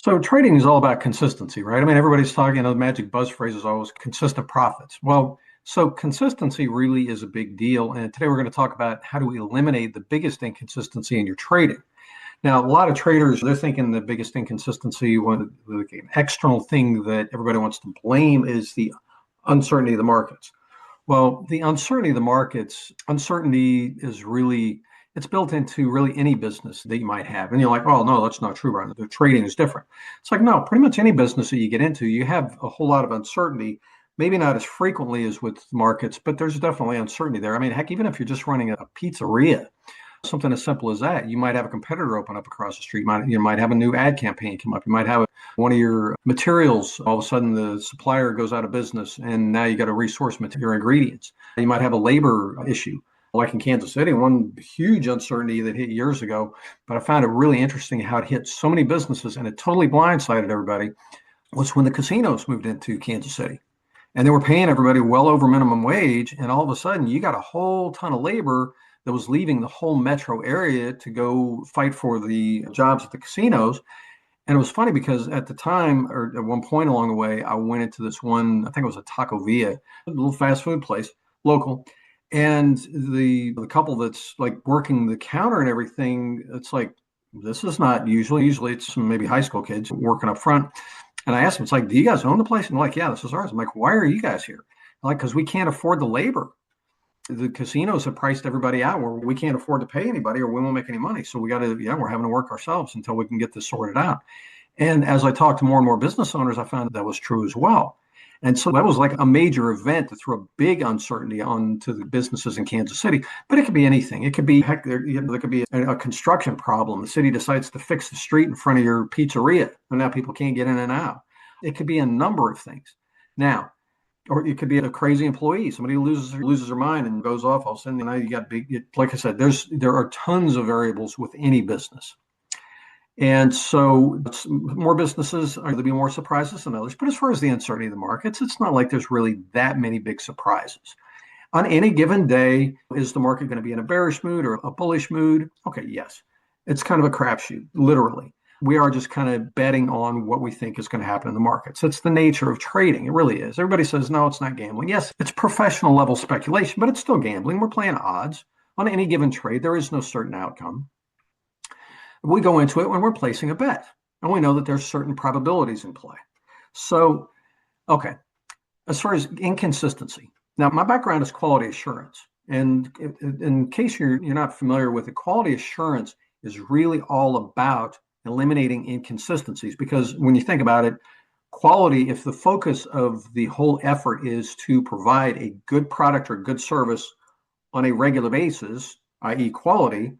So trading is all about consistency, right? I mean, everybody's talking, the magic buzz phrase is always consistent profits. Well, so consistency really is a big deal. And today we're going to talk about how to eliminate the biggest inconsistency in your trading. Now, a lot of traders, they're thinking the biggest inconsistency, an external thing that everybody wants to blame is the uncertainty of the markets. Well, the uncertainty of the markets, uncertainty is really, it's built into really any business that you might have. And you're like, oh, no, that's not true, Brian. The trading is different. It's like, no, pretty much any business that you get into, you have a whole lot of uncertainty, maybe not as frequently as with markets, but there's definitely uncertainty there. I mean, heck, even if you're just running a pizzeria, something as simple as that, you might have a competitor open up across the street. You might have a new ad campaign come up. You might have one of your materials, all of a sudden the supplier goes out of business and now you got to resource your ingredients. You might have a labor issue. Like in Kansas City, one huge uncertainty that hit years ago, but I found it really interesting how it hit so many businesses and it totally blindsided everybody, was when the casinos moved into Kansas City. And they were paying everybody well over minimum wage. And all of a sudden, you got a whole ton of labor that was leaving the whole metro area to go fight for the jobs at the casinos. And it was funny because at the time, or at one point along the way, I went into this one, I think it was a Taco Villa, a little fast food place, local. And the couple that's like working the counter and everything, it's like, this is not usually it's maybe high school kids working up front. And I asked them, it's like, do you guys own the place? And they're like, yeah, this is ours. I'm like, why are you guys here? I'm like, because we can't afford the labor. The casinos have priced everybody out where we can't afford to pay anybody or we won't make any money. So we're having to work ourselves until we can get this sorted out. And as I talked to more and more business owners, I found that was true as well. And so that was like a major event to throw a big uncertainty onto the businesses in Kansas City. But it could be anything. It could be, heck, there could be a construction problem. The city decides to fix the street in front of your pizzeria, and now people can't get in and out. It could be a number of things. Now, or it could be a crazy employee. Somebody loses their mind and goes off. All of a sudden, now you got like I said, there are tons of variables with any business. And so more businesses are going to be more surprises than others. But as far as the uncertainty of the markets, it's not like there's really that many big surprises. On any given day, is the market going to be in a bearish mood or a bullish mood? Okay, yes. It's kind of a crapshoot, literally. We are just kind of betting on what we think is going to happen in the markets. It's the nature of trading. It really is. Everybody says, no, it's not gambling. Yes, it's professional level speculation, but it's still gambling. We're playing odds. On any given trade, there is no certain outcome. We go into it when we're placing a bet, and we know that there's certain probabilities in play. So, okay, as far as inconsistency, now my background is quality assurance, and in case you're not familiar with it, quality assurance is really all about eliminating inconsistencies. Because when you think about it, quality, if the focus of the whole effort is to provide a good product or good service on a regular basis, i.e. quality,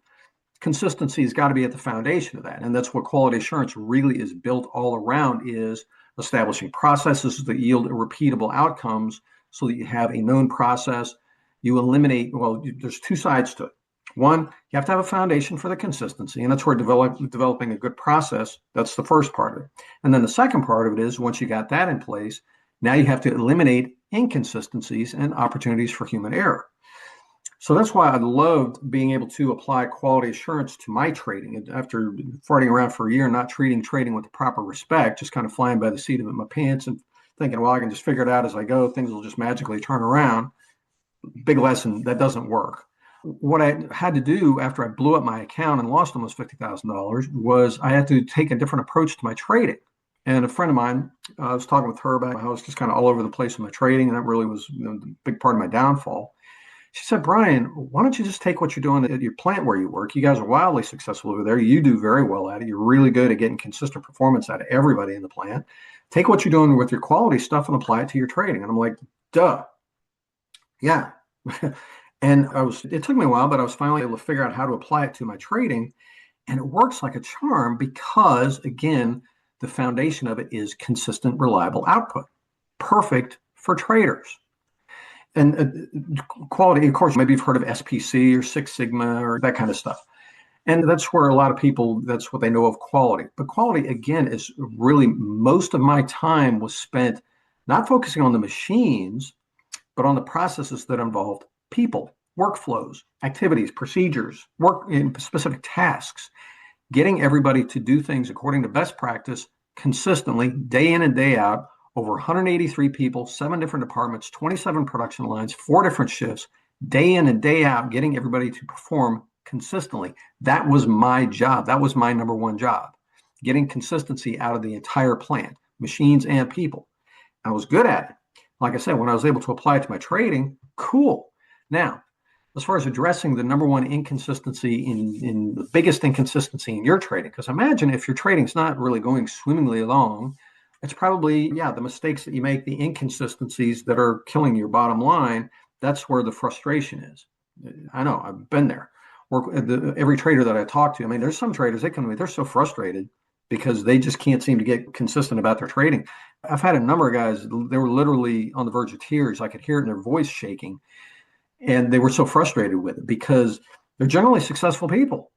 consistency has got to be at the foundation of that. And that's what quality assurance really is built all around, is establishing processes that yield repeatable outcomes so that you have a known process. You eliminate, there's two sides to it. One, you have to have a foundation for the consistency, and that's where developing a good process, that's the first part of it. And then the second part of it is, once you got that in place, now you have to eliminate inconsistencies and opportunities for human error. So that's why I loved being able to apply quality assurance to my trading. And after farting around for a year, not treating trading with the proper respect, just kind of flying by the seat of my pants and thinking, well, I can just figure it out as I go. Things will just magically turn around. Big lesson, that doesn't work. What I had to do after I blew up my account and lost almost $50,000 was I had to take a different approach to my trading. And a friend of mine, I was talking with her about how I was just kind of all over the place with my trading, and that really was the big part of my downfall. She said, Brian, why don't you just take what you're doing at your plant where you work? You guys are wildly successful over there. You do very well at it. You're really good at getting consistent performance out of everybody in the plant. Take what you're doing with your quality stuff and apply it to your trading. And I'm like, duh. Yeah. And it took me a while, but I was finally able to figure out how to apply it to my trading. And it works like a charm because, again, the foundation of it is consistent, reliable output. Perfect for traders. And quality, of course, maybe you've heard of SPC or Six Sigma or that kind of stuff. And that's where a lot of people, that's what they know of quality. But quality, again, is really, most of my time was spent not focusing on the machines, but on the processes that involved people, workflows, activities, procedures, work in specific tasks, getting everybody to do things according to best practice consistently, day in and day out, over 183 people, 7 different departments, 27 production lines, 4 different shifts, day in and day out, getting everybody to perform consistently. That was my job. That was my number one job, getting consistency out of the entire plant, machines and people. I was good at it. Like I said, when I was able to apply it to my trading, cool. Now, as far as addressing the number one inconsistency in the biggest inconsistency in your trading, because imagine if your trading's not really going swimmingly along, it's probably, the mistakes that you make, the inconsistencies that are killing your bottom line. That's where the frustration is. I know, I've been there. Every trader that I talk to, I mean, there's some traders, they're so frustrated because they just can't seem to get consistent about their trading. I've had a number of guys, they were literally on the verge of tears. I could hear it in their voice shaking. And they were so frustrated with it because they're generally successful people.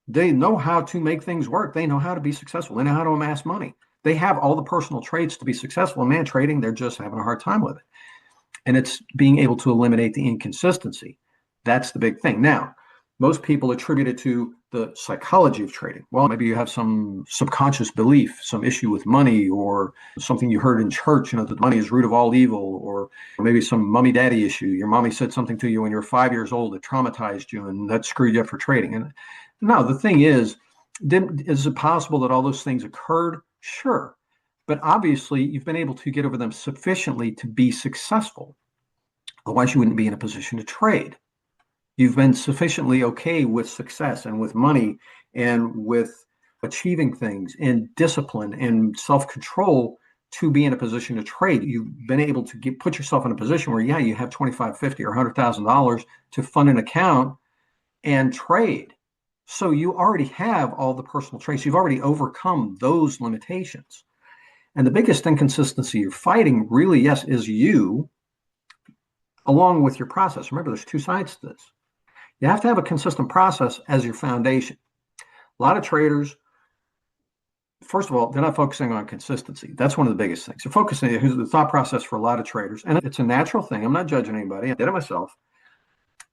They know how to make things work. They know how to be successful. They know how to amass money. They have all the personal traits to be successful. And man, trading, they're just having a hard time with it. And it's being able to eliminate the inconsistency. That's the big thing. Now, most people attribute it to the psychology of trading. Well, maybe you have some subconscious belief, some issue with money, or something you heard in church, that money is root of all evil, or maybe some mommy daddy issue. Your mommy said something to you when you were 5 years old that traumatized you, and that screwed you up for trading. And no, the thing is it possible that all those things occurred? Sure. But obviously, you've been able to get over them sufficiently to be successful. Otherwise, you wouldn't be in a position to trade. You've been sufficiently okay with success and with money and with achieving things and discipline and self-control to be in a position to trade. You've been able to put yourself in a position where, you have $25, $50, or $100,000 to fund an account and trade. So you already have all the personal traits. You've already overcome those limitations. And the biggest inconsistency you're fighting really, yes, is you, along with your process. Remember, there's 2 sides to this. You have to have a consistent process as your foundation. A lot of traders, first of all, they're not focusing on consistency. That's one of the biggest things. They're focusing on the thought process for a lot of traders. And it's a natural thing. I'm not judging anybody. I did it myself.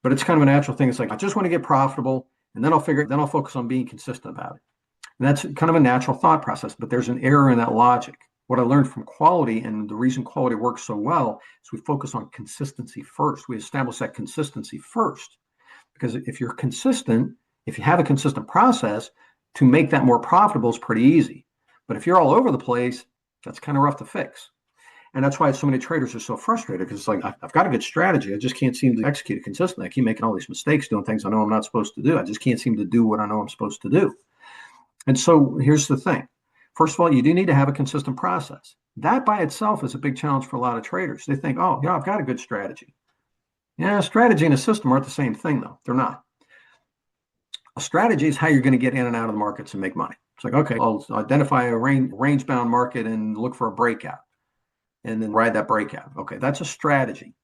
But it's kind of a natural thing. It's like, I just want to get profitable, and then I'll focus on being consistent about it. And that's kind of a natural thought process. But there's an error in that logic. What I learned from quality, and the reason quality works so well, is we focus on consistency first. We establish that consistency first. Because if you're consistent, if you have a consistent process, to make that more profitable is pretty easy. But if you're all over the place, that's kind of rough to fix. And that's why so many traders are so frustrated, because it's like, I've got a good strategy. I just can't seem to execute it consistently. I keep making all these mistakes, doing things I know I'm not supposed to do. I just can't seem to do what I know I'm supposed to do. And so here's the thing. First of all, you do need to have a consistent process. That by itself is a big challenge for a lot of traders. They think, I've got a good strategy. Yeah, strategy and a system aren't the same thing, though. They're not. A strategy is how you're going to get in and out of the markets and make money. It's like, okay, I'll identify a range-bound market and look for a breakout and then ride that breakout. Okay, that's a strategy.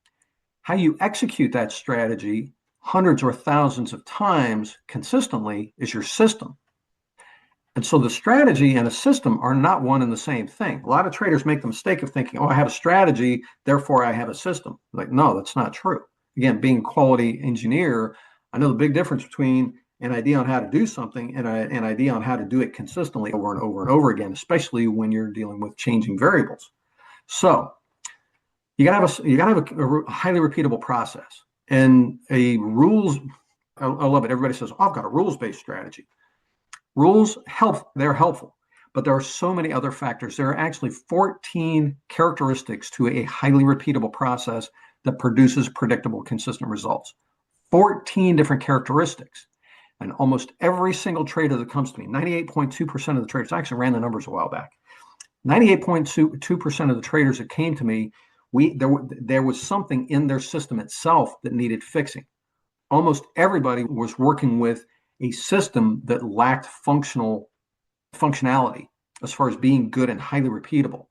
How you execute that strategy hundreds or thousands of times consistently is your system. And so the strategy and a system are not one and the same thing. A lot of traders make the mistake of thinking, I have a strategy, therefore I have a system. Like, no, that's not true. Again, being a quality engineer, I know the big difference between an idea on how to do something and an idea on how to do it consistently over and over and over again, especially when you're dealing with changing variables. So you gotta have a highly repeatable process and a rules. I love it. Everybody says, I've got a rules-based strategy. Rules they're helpful, but there are so many other factors. There are actually 14 characteristics to a highly repeatable process that produces predictable, consistent results. 14 different characteristics. And almost every single trader that comes to me, 98.2% of the traders, I actually ran the numbers a while back. 98.2% of the traders that came to me, there was something in their system itself that needed fixing. Almost everybody was working with a system that lacked functionality as far as being good and highly repeatable.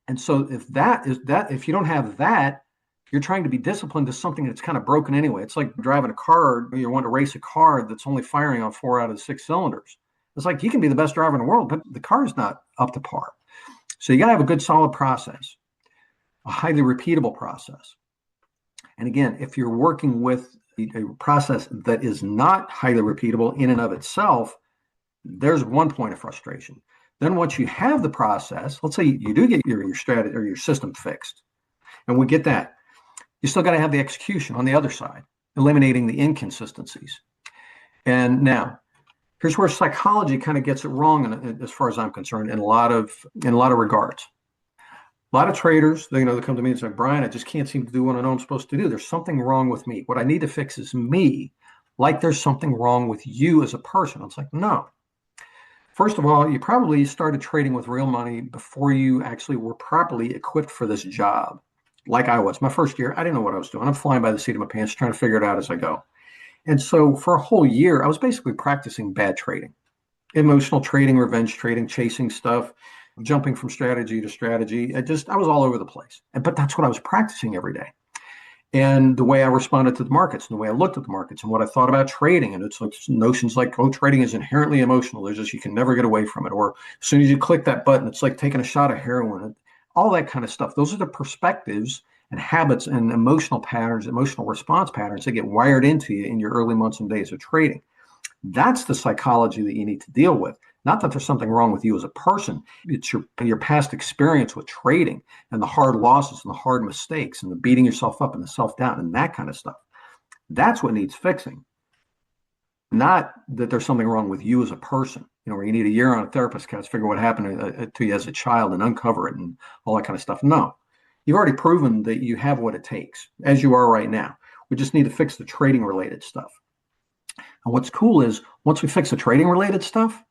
And so if you don't have that, you're trying to be disciplined to something that's kind of broken anyway. It's like driving a car. You want to race a car that's only firing on 4 out of the 6 cylinders. It's like you can be the best driver in the world, but the car is not up to par. So you got to have a good, solid process, a highly repeatable process. And again, if you're working with a process that is not highly repeatable in and of itself, there's one point of frustration. Then once you have the process, let's say you do get your strategy or your system fixed, and we get that, you still got to have the execution on the other side, eliminating the inconsistencies. And now, here's where psychology kind of gets it wrong, as far as I'm concerned, in a lot of regards. A lot of traders, they come to me and say, Brian, I just can't seem to do what I know I'm supposed to do. There's something wrong with me. What I need to fix is me. Like there's something wrong with you as a person. It's like, no. First of all, you probably started trading with real money before you actually were properly equipped for this job. Like I was. My first year, I didn't know what I was doing. I'm flying by the seat of my pants, trying to figure it out as I go. And so for a whole year, I was basically practicing bad trading, emotional trading, revenge trading, chasing stuff, jumping from strategy to strategy. I was all over the place. But that's what I was practicing every day. And the way I responded to the markets and the way I looked at the markets and what I thought about trading. And it's like notions like, oh, trading is inherently emotional. There's just, you can never get away from it. Or as soon as you click that button, it's like taking a shot of heroin and all that kind of stuff. Those are the perspectives and habits and emotional patterns, emotional response patterns that get wired into you in your early months and days of trading. That's the psychology that you need to deal with. Not that there's something wrong with you as a person. It's your past experience with trading and the hard losses and the hard mistakes and the beating yourself up and the self-doubt and that kind of stuff. That's what needs fixing. Not that there's something wrong with you as a person, where you need a year on a therapist couch to figure what happened to you as a child and uncover it and all that kind of stuff. No, you've already proven that you have what it takes as you are right now. We just need to fix the trading related stuff. And what's cool is once we fix the trading related stuff,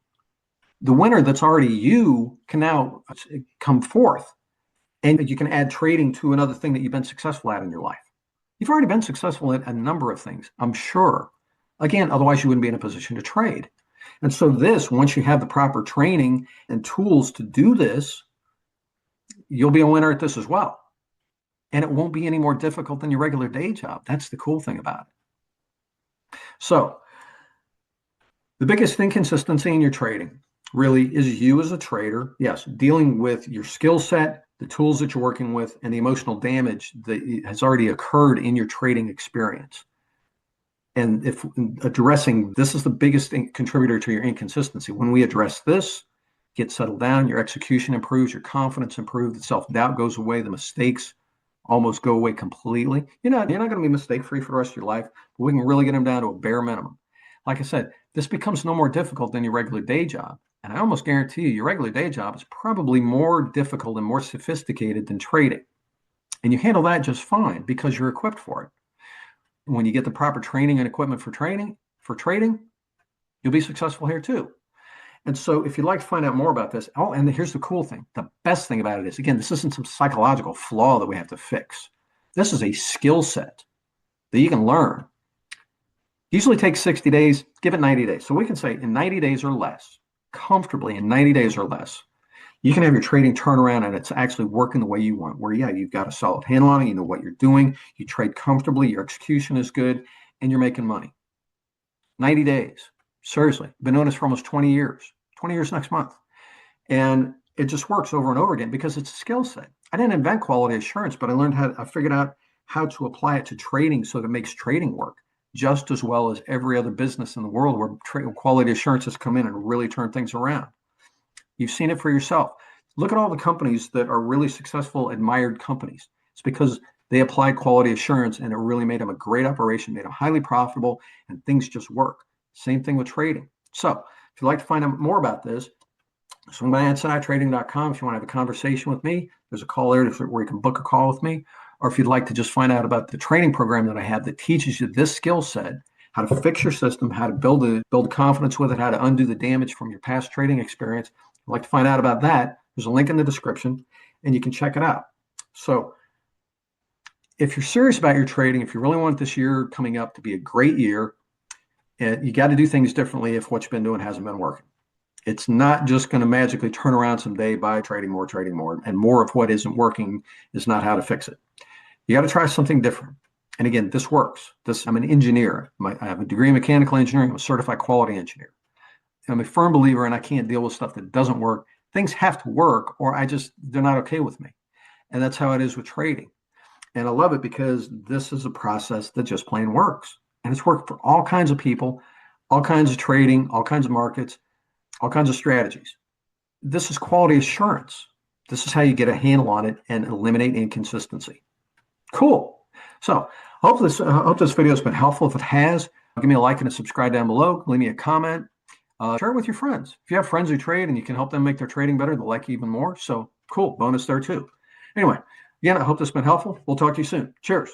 the winner that's already you can now come forth, and you can add trading to another thing that you've been successful at in your life. You've already been successful at a number of things, I'm sure. Again, otherwise you wouldn't be in a position to trade. And so once you have the proper training and tools to do this, you'll be a winner at this as well. And it won't be any more difficult than your regular day job. That's the cool thing about it. So the biggest inconsistency in your trading really is you as a trader, yes, dealing with your skill set, the tools that you're working with, and the emotional damage that has already occurred in your trading experience. And if addressing this is the biggest contributor to your inconsistency. When we address this, get settled down, your execution improves, your confidence improves, the self-doubt goes away, the mistakes almost go away completely. You're not going to be mistake-free for the rest of your life, but we can really get them down to a bare minimum. Like I said, this becomes no more difficult than your regular day job. And I almost guarantee you, your regular day job is probably more difficult and more sophisticated than trading. And you handle that just fine because you're equipped for it. When you get the proper training and equipment for trading, you'll be successful here too. And so if you'd like to find out more about this, and here's the cool thing. The best thing about it is, again, this isn't some psychological flaw that we have to fix. This is a skill set that you can learn. Usually takes 60 days, give it 90 days. So we can say in 90 days or less, comfortably in 90 days or less, you can have your trading turnaround and it's actually working the way you want, where, yeah, you've got a solid handle on it, you know what you're doing, you trade comfortably, your execution is good, and you're making money. 90 days. Seriously. Been doing this for almost 20 years. 20 years next month. And it just works over and over again because it's a skill set. I didn't invent quality assurance, but I figured out how to apply it to trading so that it makes trading work just as well as every other business in the world where quality assurance has come in and really turned things around. You've seen it for yourself. Look at all the companies that are really successful, admired companies. It's because they applied quality assurance and it really made them a great operation, made them highly profitable, and things just work. Same thing with trading. So if you'd like to find out more about this, swing by InsideTrading.com. If you want to have a conversation with me, there's a call there where you can book a call with me. Or if you'd like to just find out about the training program that I have that teaches you this skill set, how to fix your system, how to build confidence with it, how to undo the damage from your past trading experience. If you'd like to find out about that, there's a link in the description and you can check it out. So if you're serious about your trading, if you really want this year coming up to be a great year, you got to do things differently if what you've been doing hasn't been working. It's not just going to magically turn around someday by trading more, and more of what isn't working is not how to fix it. You got to try something different. And again, this works. I'm an engineer. I have a degree in mechanical engineering. I'm a certified quality engineer. I'm a firm believer, and I can't deal with stuff that doesn't work. Things have to work, or they're not okay with me. And that's how it is with trading. And I love it because this is a process that just plain works. And it's worked for all kinds of people, all kinds of trading, all kinds of markets, all kinds of strategies. This is quality assurance. This is how you get a handle on it and eliminate inconsistency. Cool. So I hope this video has been helpful. If it has, give me a like and a subscribe down below. Leave me a comment. Share it with your friends. If you have friends who trade and you can help them make their trading better, they'll like you even more. So cool. Bonus there too. Anyway, again, I hope this has been helpful. We'll talk to you soon. Cheers.